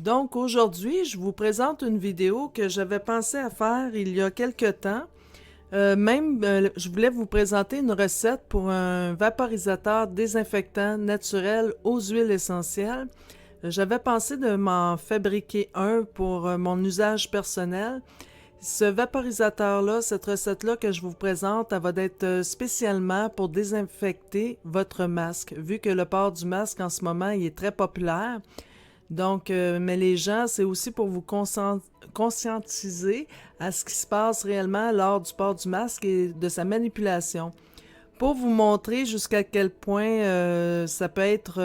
Donc aujourd'hui, je vous présente une vidéo que j'avais pensé à faire il y a quelque temps. Je voulais vous présenter une recette pour un vaporisateur désinfectant naturel aux huiles essentielles. J'avais pensé de m'en fabriquer un pour mon usage personnel. Ce vaporisateur-là, cette recette-là que je vous présente, elle va être spécialement pour désinfecter votre masque, vu que le port du masque en ce moment, il est très populaire. Donc, mais les gens, c'est aussi pour vous conscientiser à ce qui se passe réellement lors du port du masque et de sa manipulation. Pour vous montrer jusqu'à quel point ça peut être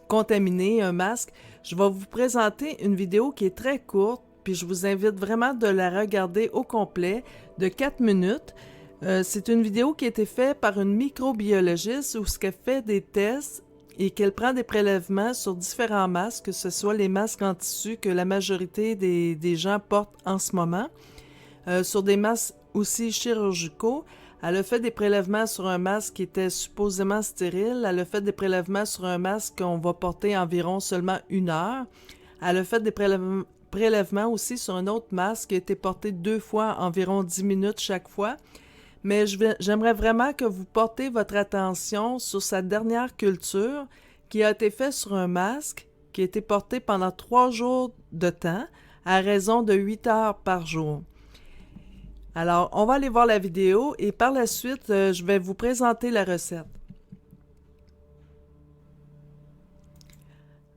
contaminé, un masque, je vais vous présenter une vidéo qui est très courte, puis je vous invite vraiment de la regarder au complet, de 4 minutes. C'est une vidéo qui a été faite par une microbiologiste où ce qu'elle fait des tests et qu'elle prend des prélèvements sur différents masques, que ce soit les masques en tissu que la majorité des gens portent en ce moment, sur des masques aussi chirurgicaux. Elle a fait des prélèvements sur un masque qui était supposément stérile. Elle a fait des prélèvements sur un masque qu'on va porter environ seulement 1 heure. Elle a fait des prélèvements aussi sur un autre masque qui a été porté 2 fois, environ 10 minutes chaque fois. Mais j'aimerais vraiment que vous portez votre attention sur sa dernière culture qui a été faite sur un masque qui a été porté pendant 3 jours de temps à raison de 8 heures par jour. Alors, on va aller voir la vidéo et par la suite, je vais vous présenter la recette.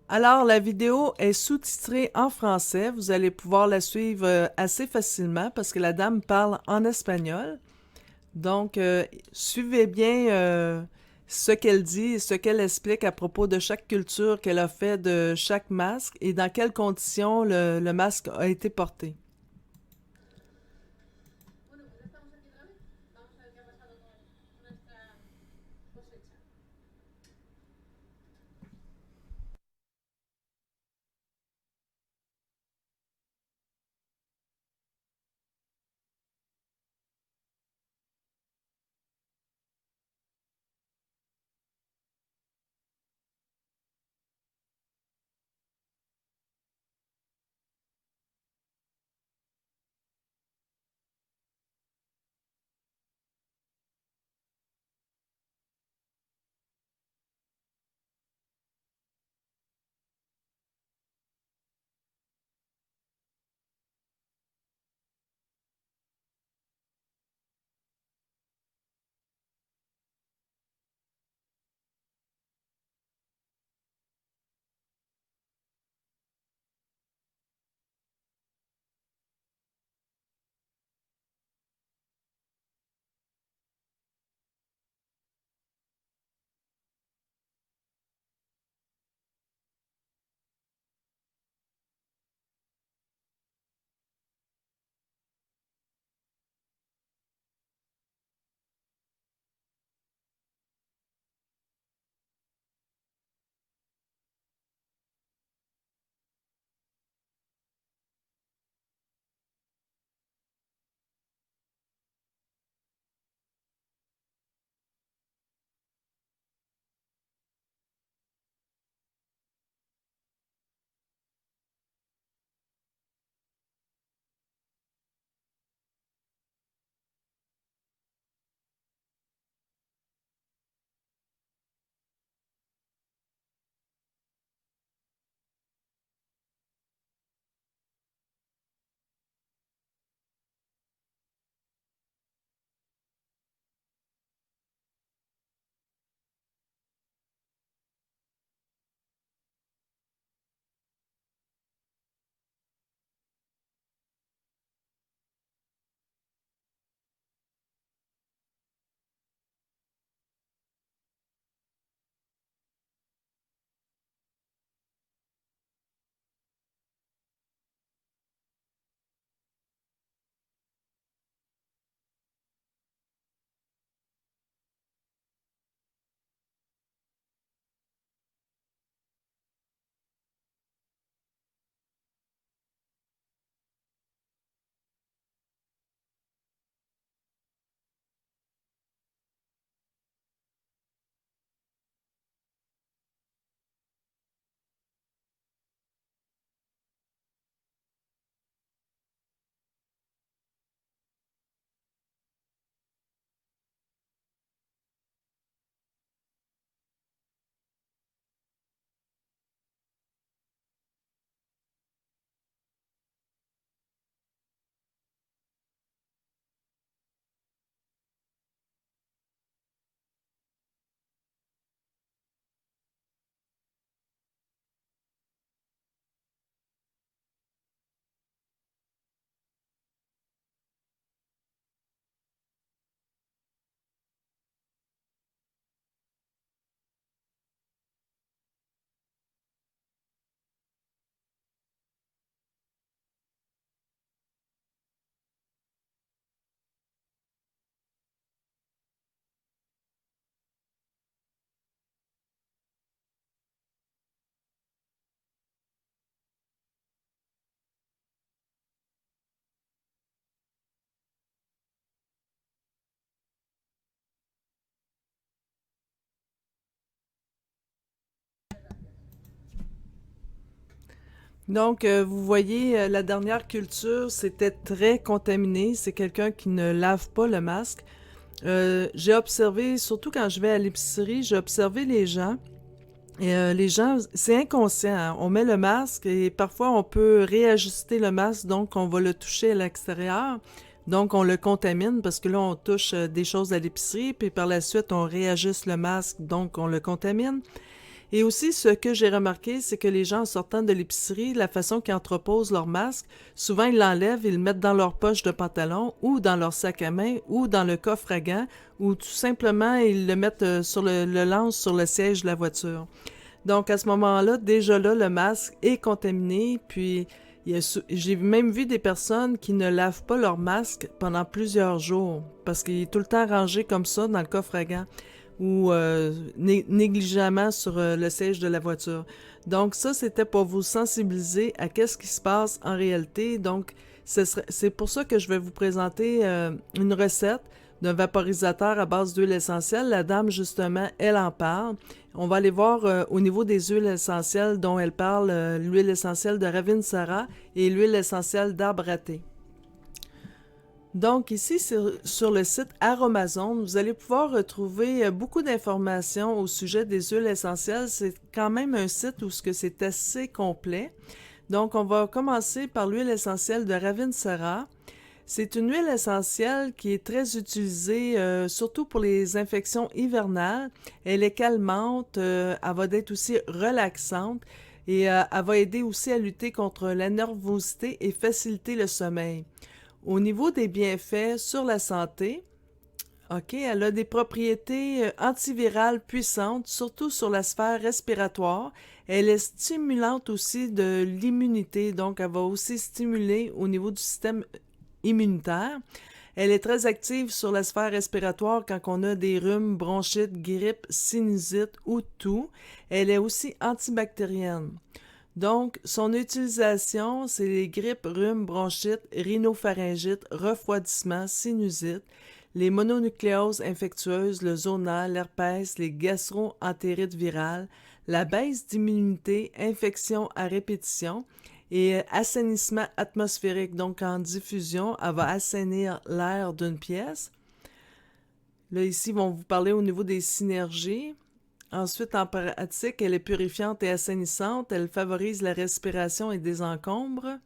Alors, la vidéo est sous-titrée en français. Vous allez pouvoir la suivre assez facilement parce que la dame parle en espagnol. Donc, suivez bien ce qu'elle dit et ce qu'elle explique à propos de chaque culture qu'elle a fait de chaque masque et dans quelles conditions le masque a été porté. Donc, vous voyez, la dernière culture, c'était très contaminé. C'est quelqu'un qui ne lave pas le masque. J'ai observé, surtout quand je vais à l'épicerie, j'ai observé les gens. Et les gens, c'est inconscient, hein. On met le masque et parfois on peut réajuster le masque, donc on va le toucher à l'extérieur. Donc on le contamine parce que là on touche des choses à l'épicerie, puis par la suite on réajuste le masque, donc on le contamine. Et aussi, ce que j'ai remarqué, c'est que les gens, en sortant de l'épicerie, la façon qu'ils entreposent leur masque, souvent ils l'enlèvent, ils le mettent dans leur poche de pantalon ou dans leur sac à main ou dans le coffre à gants ou tout simplement ils le mettent le lancent sur le siège de la voiture. Donc à ce moment-là, déjà là, le masque est contaminé, puis j'ai même vu des personnes qui ne lavent pas leur masque pendant plusieurs jours parce qu'il est tout le temps rangé comme ça dans le coffre à gants ou négligemment sur le siège de la voiture. Donc ça, c'était pour vous sensibiliser à qu'est-ce qui se passe en réalité. Donc c'est pour ça que je vais vous présenter une recette d'un vaporisateur à base d'huile essentielle. La dame, justement, elle en parle. On va aller voir au niveau des huiles essentielles dont elle parle, l'huile essentielle de Ravinsara et l'huile essentielle d'arbre à thé. Donc ici, sur le site Aromazone, vous allez pouvoir retrouver beaucoup d'informations au sujet des huiles essentielles. C'est quand même un site où c'est assez complet. Donc on va commencer par l'huile essentielle de Ravinsara. C'est une huile essentielle qui est très utilisée, surtout pour les infections hivernales. Elle est calmante, elle va être aussi relaxante et elle va aider aussi à lutter contre la nervosité et faciliter le sommeil. Au niveau des bienfaits sur la santé, OK, elle a des propriétés antivirales puissantes, surtout sur la sphère respiratoire. Elle est stimulante aussi de l'immunité, donc elle va aussi stimuler au niveau du système immunitaire. Elle est très active sur la sphère respiratoire quand on a des rhumes, bronchites, grippe, sinusite ou tout. Elle est aussi antibactérienne. Donc, son utilisation, c'est les grippes, rhumes, bronchites, rhinopharyngite, refroidissement, sinusite, les mononucléoses infectieuses, le zona, l'herpès, les gastro-entérites virales, la baisse d'immunité, infection à répétition et assainissement atmosphérique. Donc, en diffusion, elle va assainir l'air d'une pièce. Là, ici, ils vont vous parler au niveau des synergies. Ensuite, en pratique, elle est purifiante et assainissante. Elle favorise la respiration et désencombre.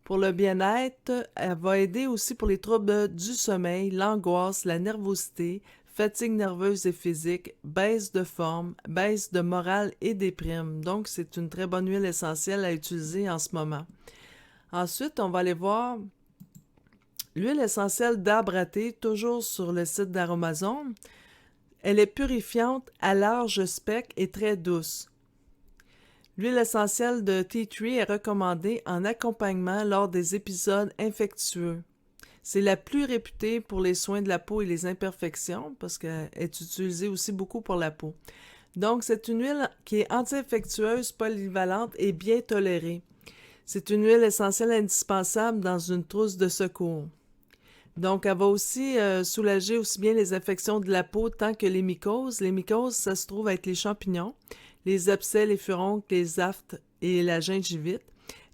Pour le bien-être, elle va aider aussi pour les troubles du sommeil, l'angoisse, la nervosité, fatigue nerveuse et physique, baisse de forme, baisse de morale et déprime. Donc, c'est une très bonne huile essentielle à utiliser en ce moment. Ensuite, on va aller voir l'huile essentielle d'arbre à thé, toujours sur le site d'Aromazone. Elle est purifiante, à large spectre et très douce. L'huile essentielle de tea tree est recommandée en accompagnement lors des épisodes infectieux. C'est la plus réputée pour les soins de la peau et les imperfections parce qu'elle est utilisée aussi beaucoup pour la peau. Donc, c'est une huile qui est anti-infectieuse, polyvalente et bien tolérée. C'est une huile essentielle indispensable dans une trousse de secours. Donc, elle va aussi soulager aussi bien les infections de la peau tant que les mycoses. Les mycoses, ça se trouve être les champignons, les abcès, les furoncles, les aftes et la gingivite.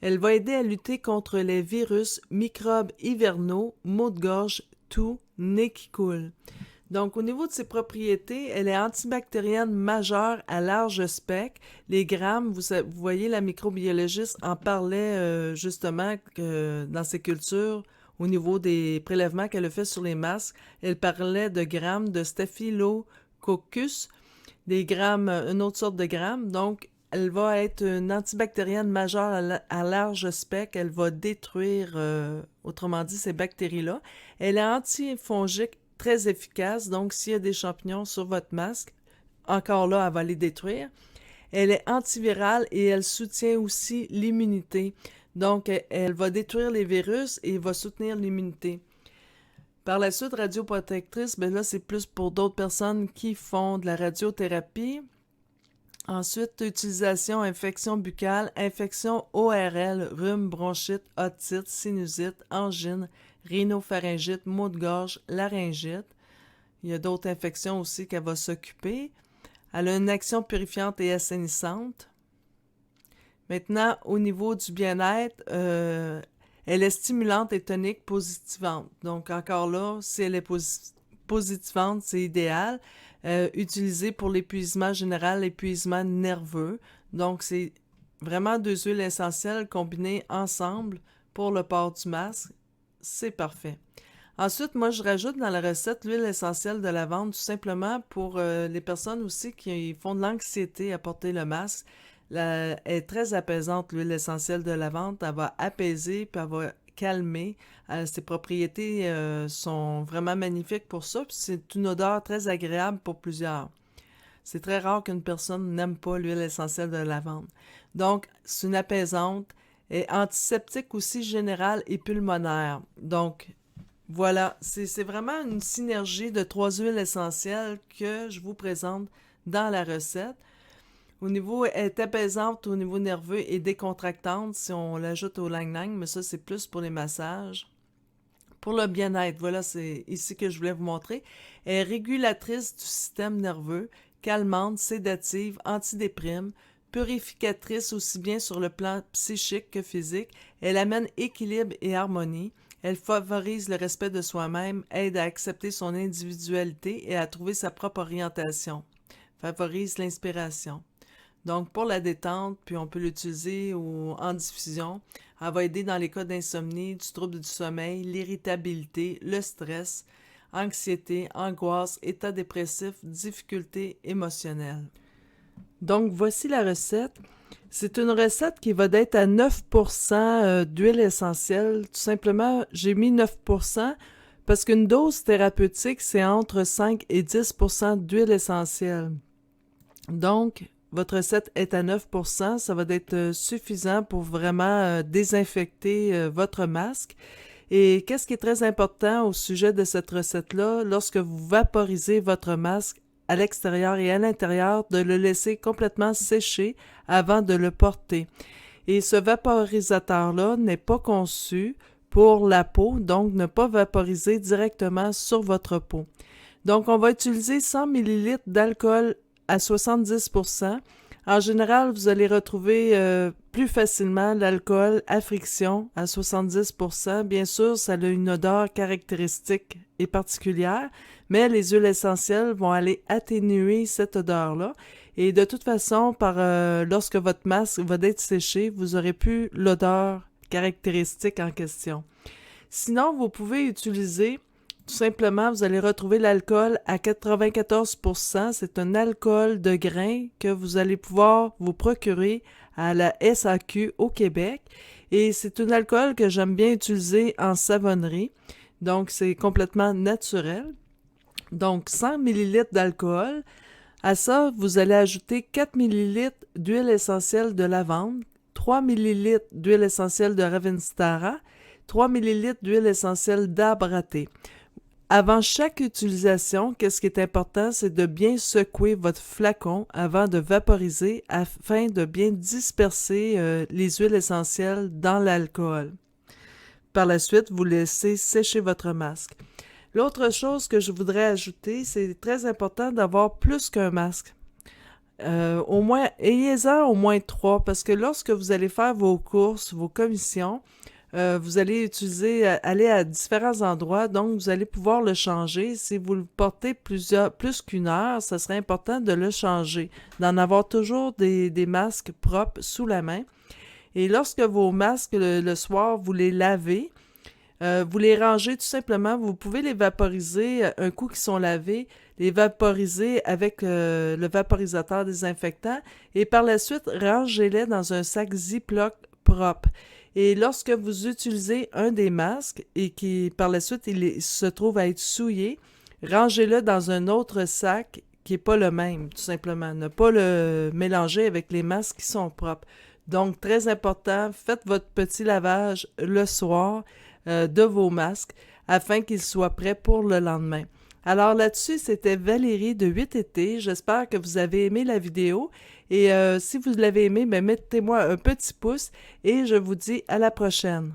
Elle va aider à lutter contre les virus, microbes hivernaux, maux de gorge, toux, nez qui coule. Donc, au niveau de ses propriétés, elle est antibactérienne majeure à large spectre. Les grammes, vous voyez, la microbiologiste en parlait justement que dans ses cultures, au niveau des prélèvements qu'elle a fait sur les masques, elle parlait de grammes de Staphylococcus, des grammes, une autre sorte de grammes. Donc, elle va être une antibactérienne majeure à large spectre. Elle va détruire, autrement dit, ces bactéries-là. Elle est antifongique très efficace. Donc, s'il y a des champignons sur votre masque, encore là, elle va les détruire. Elle est antivirale et elle soutient aussi l'immunité. Donc, elle va détruire les virus et va soutenir l'immunité. Par la suite, radioprotectrice, ben là, c'est plus pour d'autres personnes qui font de la radiothérapie. Ensuite, utilisation, infection buccale, infection ORL, rhume, bronchite, otite, sinusite, angine, rhinopharyngite, maux de gorge, laryngite. Il y a d'autres infections aussi qu'elle va s'occuper. Elle a une action purifiante et assainissante. Maintenant, au niveau du bien-être, elle est stimulante et tonique positivante. Donc, encore là, si elle est positivante, c'est idéal. Utilisée pour l'épuisement général, l'épuisement nerveux. Donc, c'est vraiment 2 huiles essentielles combinées ensemble pour le port du masque. C'est parfait. Ensuite, moi, je rajoute dans la recette l'huile essentielle de lavande, tout simplement pour les personnes aussi qui font de l'anxiété à porter le masque. Elle est très apaisante, l'huile essentielle de lavande. Elle va apaiser, puis elle va calmer. Ses propriétés sont vraiment magnifiques pour ça, puis c'est une odeur très agréable pour plusieurs. C'est très rare qu'une personne n'aime pas l'huile essentielle de lavande. Donc, c'est une apaisante et antiseptique aussi générale et pulmonaire. Donc, voilà, c'est vraiment une synergie de 3 huiles essentielles que je vous présente dans la recette. Elle est apaisante au niveau nerveux et décontractante si on l'ajoute au lang-lang, mais ça, c'est plus pour les massages. Pour le bien-être, voilà, c'est ici que je voulais vous montrer. Elle est régulatrice du système nerveux, calmante, sédative, antidéprime, purificatrice aussi bien sur le plan psychique que physique. Elle amène équilibre et harmonie. Elle favorise le respect de soi-même, aide à accepter son individualité et à trouver sa propre orientation. Favorise l'inspiration. Donc, pour la détente, puis on peut l'utiliser en diffusion. Elle va aider dans les cas d'insomnie, du trouble du sommeil, l'irritabilité, le stress, anxiété, angoisse, état dépressif, difficultés émotionnelles. Donc, voici la recette. C'est une recette qui va d'être à 9% d'huile essentielle. Tout simplement, j'ai mis 9% parce qu'une dose thérapeutique, c'est entre 5 et 10% d'huile essentielle. Donc, votre recette est à 9%, ça va être suffisant pour vraiment désinfecter votre masque. Et qu'est-ce qui est très important au sujet de cette recette-là, lorsque vous vaporisez votre masque à l'extérieur et à l'intérieur, de le laisser complètement sécher avant de le porter. Et ce vaporisateur-là n'est pas conçu pour la peau, donc ne pas vaporiser directement sur votre peau. Donc, on va utiliser 100 ml d'alcool à 70%. En général, vous allez retrouver plus facilement l'alcool à friction à 70%. Bien sûr, ça a une odeur caractéristique et particulière, mais les huiles essentielles vont aller atténuer cette odeur-là. Et de toute façon, lorsque votre masque va être séché, vous aurez plus l'odeur caractéristique en question. Sinon, vous pouvez utiliser tout simplement, vous allez retrouver l'alcool à 94%. C'est un alcool de grain que vous allez pouvoir vous procurer à la SAQ au Québec. Et c'est un alcool que j'aime bien utiliser en savonnerie. Donc, c'est complètement naturel. Donc, 100 ml d'alcool. À ça, vous allez ajouter 4 ml d'huile essentielle de lavande, 3 ml d'huile essentielle de Ravinstara, 3 ml d'huile essentielle d'arbre à thé. Avant chaque utilisation, qu'est-ce qui est important, c'est de bien secouer votre flacon avant de vaporiser afin de bien disperser les huiles essentielles dans l'alcool. Par la suite, vous laissez sécher votre masque. L'autre chose que je voudrais ajouter, c'est très important d'avoir plus qu'un masque. Ayez-en au moins 3, parce que lorsque vous allez faire vos courses, vos commissions, vous allez aller à différents endroits, donc vous allez pouvoir le changer. Si vous le portez plus qu'une heure, ça serait important de le changer, d'en avoir toujours des masques propres sous la main. Et lorsque vos masques, le soir, vous les lavez, vous les rangez tout simplement, vous pouvez les vaporiser un coup qu'ils sont lavés, les vaporiser avec le vaporisateur désinfectant et par la suite, rangez-les dans un sac Ziploc propre. Et lorsque vous utilisez un des masques et qui par la suite il se trouve à être souillé, rangez-le dans un autre sac qui n'est pas le même, tout simplement. Ne pas le mélanger avec les masques qui sont propres. Donc, très important, faites votre petit lavage le soir de vos masques afin qu'ils soient prêts pour le lendemain. Alors là-dessus, c'était Valérie de 8été. J'espère que vous avez aimé la vidéo. Et si vous l'avez aimé, mettez-moi un petit pouce et je vous dis à la prochaine.